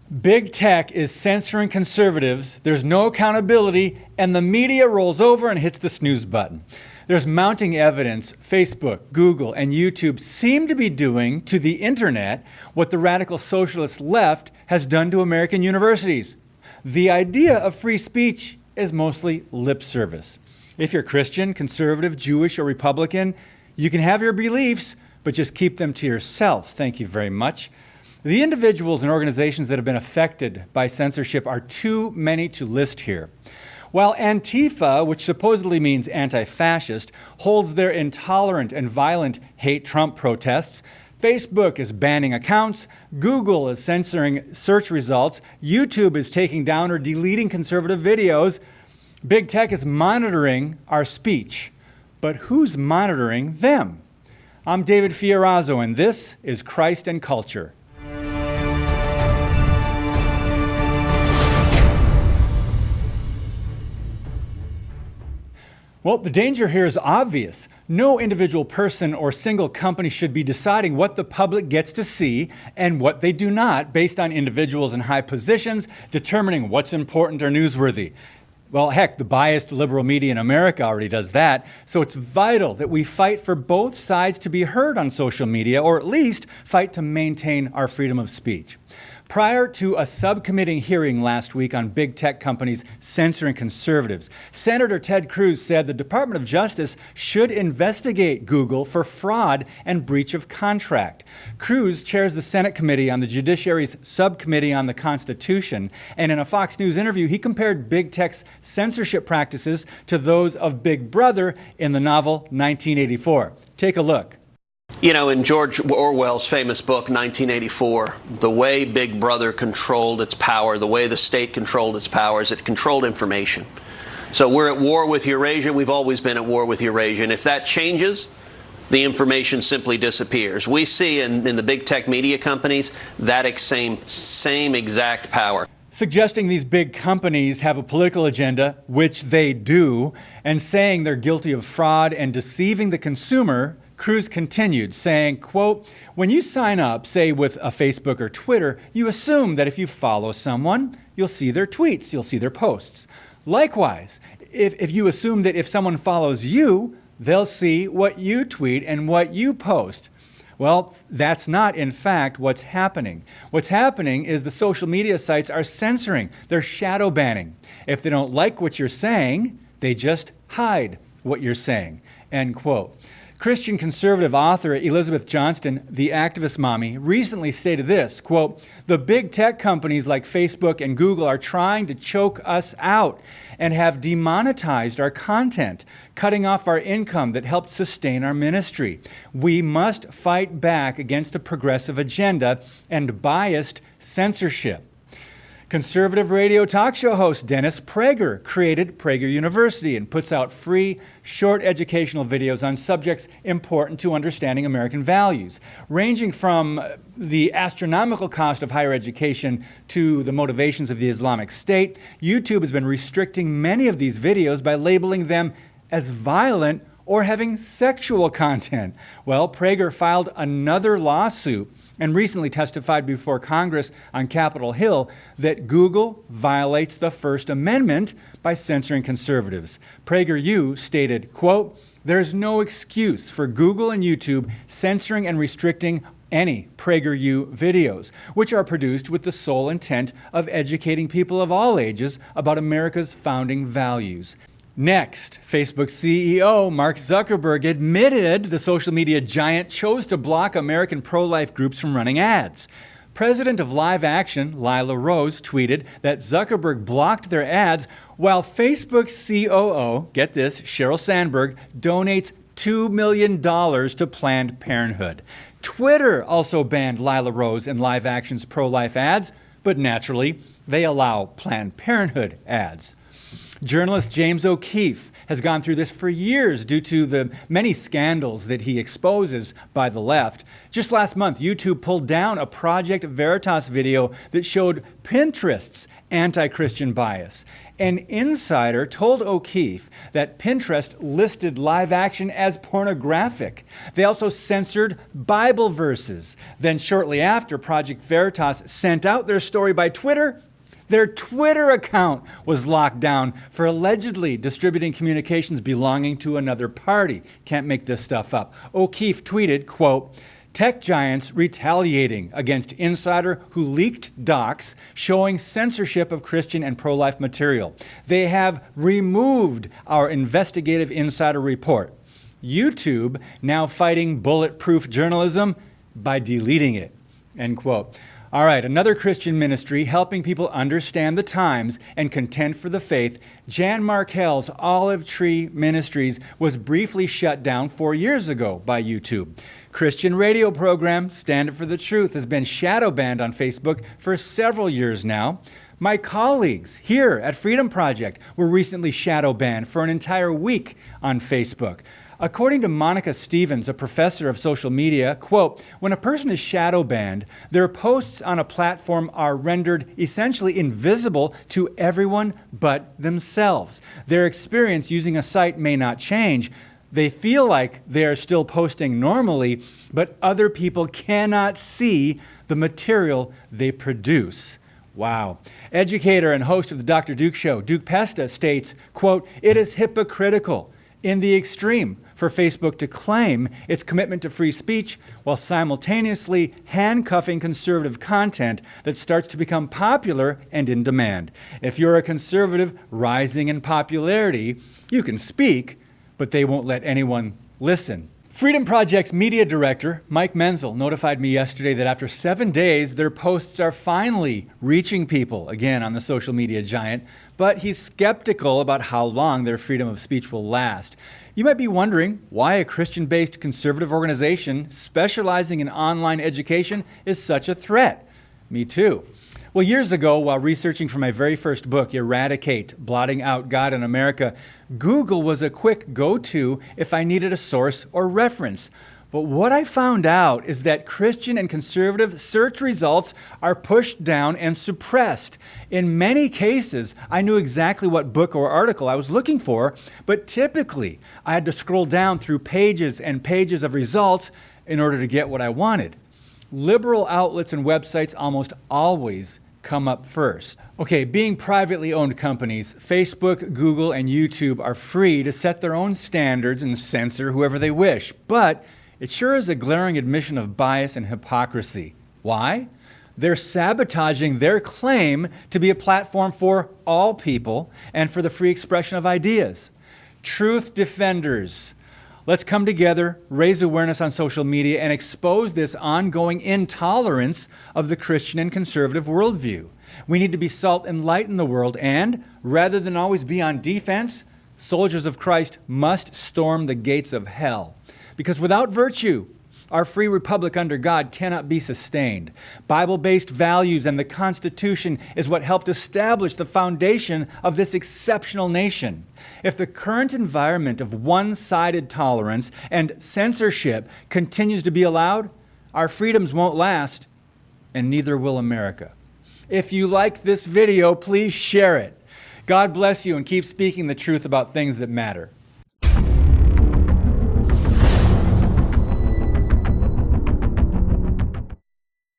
Big tech is censoring conservatives, there's no accountability, and the media rolls over and hits the snooze button. There's mounting evidence Facebook, Google, and YouTube seem to be doing to the internet what the radical socialist left has done to American universities. The idea of free speech is mostly lip service. If you're Christian, conservative, Jewish, or Republican, you can have your beliefs, but just keep them to yourself. Thank you very much. The individuals and organizations that have been affected by censorship are too many to list here. While Antifa, which supposedly means anti-fascist, holds their intolerant and violent hate Trump protests, Facebook is banning accounts, Google is censoring search results, YouTube is taking down or deleting conservative videos. Big tech is monitoring our speech. But who's monitoring them? I'm David Fiorazzo, and this is Christ and Culture. Well, the danger here is obvious. No individual person or single company should be deciding what the public gets to see and what they do not based on individuals in high positions determining what's important or newsworthy. Well, heck, the biased liberal media in America already does that, so it's vital that we fight for both sides to be heard on social media, or at least fight to maintain our freedom of speech. Prior to a subcommittee hearing last week on big tech companies censoring conservatives, Senator Ted Cruz said the Department of Justice should investigate Google for fraud and breach of contract. Cruz chairs the Senate Committee on the Judiciary's Subcommittee on the Constitution, and in a Fox News interview, he compared big tech's censorship practices to those of Big Brother in the novel 1984. Take a look. You know, in George Orwell's famous book, 1984, the way Big Brother controlled its power, the way the state controlled its power, is it controlled information. So we're at war with Eurasia. We've always been at war with Eurasia. And if that changes, the information simply disappears. We see in the big tech media companies that same exact power. Suggesting these big companies have a political agenda, which they do, and saying they're guilty of fraud and deceiving the consumer, Cruz continued, saying, quote, when you sign up, say with a Facebook or Twitter, you assume that if you follow someone, you'll see their tweets, you'll see their posts. Likewise, if you assume that if someone follows you, they'll see what you tweet and what you post. Well, that's not, in fact, what's happening. What's happening is the social media sites are censoring. They're shadow banning. If they don't like what you're saying, they just hide what you're saying, end quote. Christian conservative author Elizabeth Johnston, the activist mommy, recently stated this, quote, the big tech companies like Facebook and Google are trying to choke us out and have demonetized our content, cutting off our income that helped sustain our ministry. We must fight back against the progressive agenda and biased censorship. Conservative radio talk show host Dennis Prager created Prager University and puts out free, short educational videos on subjects important to understanding American values, ranging from the astronomical cost of higher education to the motivations of the Islamic State. YouTube has been restricting many of these videos by labeling them as violent or having sexual content. Well, Prager filed another lawsuit and recently testified before Congress on Capitol Hill that Google violates the First Amendment by censoring conservatives. PragerU stated, quote, there's no excuse for Google and YouTube censoring and restricting any PragerU videos, which are produced with the sole intent of educating people of all ages about America's founding values. Next, Facebook CEO Mark Zuckerberg admitted the social media giant chose to block American pro-life groups from running ads. President of Live Action, Lila Rose, tweeted that Zuckerberg blocked their ads while Facebook's COO, get this, Sheryl Sandberg, donates $2 million to Planned Parenthood. Twitter also banned Lila Rose and Live Action's pro-life ads, but naturally, they allow Planned Parenthood ads. Journalist James O'Keefe has gone through this for years due to the many scandals that he exposes by the left. Just last month, YouTube pulled down a Project Veritas video that showed Pinterest's anti-Christian bias. An insider told O'Keefe that Pinterest listed live action as pornographic. They also censored Bible verses. Then shortly after Project Veritas sent out their story by Twitter, their Twitter account was locked down for allegedly distributing communications belonging to another party. Can't make this stuff up. O'Keefe tweeted, quote, "Tech giants retaliating against insider who leaked docs showing censorship of Christian and pro-life material. They have removed our investigative insider report. YouTube now fighting bulletproof journalism by deleting it," end quote. All right, another Christian ministry helping people understand the times and contend for the faith, Jan Markell's Olive Tree Ministries was briefly shut down 4 years ago by YouTube. Christian radio program Stand Up for the Truth has been shadow banned on Facebook for several years now. My colleagues here at Freedom Project were recently shadow banned for an entire week on Facebook. According to Monica Stevens, a professor of social media, quote, "When a person is shadow banned, their posts on a platform are rendered essentially invisible to everyone but themselves. Their experience using a site may not change. They feel like they are still posting normally, but other people cannot see the material they produce." Wow. Educator and host of the Dr. Duke Show, Duke Pesta, states, quote, "It is hypocritical in the extreme for Facebook to claim its commitment to free speech while simultaneously handcuffing conservative content that starts to become popular and in demand. If you're a conservative rising in popularity, you can speak, but they won't let anyone listen." Freedom Project's media director, Mike Menzel, notified me yesterday that after 7 days, their posts are finally reaching people, again on the social media giant, but he's skeptical about how long their freedom of speech will last. You might be wondering why a Christian-based conservative organization specializing in online education is such a threat. Me too. Well, years ago, while researching for my very first book, Eradicate, Blotting Out God in America, Google was a quick go-to if I needed a source or reference. But what I found out is that Christian and conservative search results are pushed down and suppressed. In many cases, I knew exactly what book or article I was looking for, but typically I had to scroll down through pages and pages of results in order to get what I wanted. Liberal outlets and websites almost always come up first. Okay, being privately owned companies, Facebook, Google, and YouTube are free to set their own standards and censor whoever they wish, but it sure is a glaring admission of bias and hypocrisy. Why? They're sabotaging their claim to be a platform for all people and for the free expression of ideas. Truth defenders, let's come together, raise awareness on social media, and expose this ongoing intolerance of the Christian and conservative worldview. We need to be salt and light in the world, and rather than always be on defense, soldiers of Christ must storm the gates of hell. Because without virtue, our free republic under God cannot be sustained. Bible-based values and the Constitution is what helped establish the foundation of this exceptional nation. If the current environment of one-sided tolerance and censorship continues to be allowed, our freedoms won't last, and neither will America. If you liked this video, please share it. God bless you and keep speaking the truth about things that matter.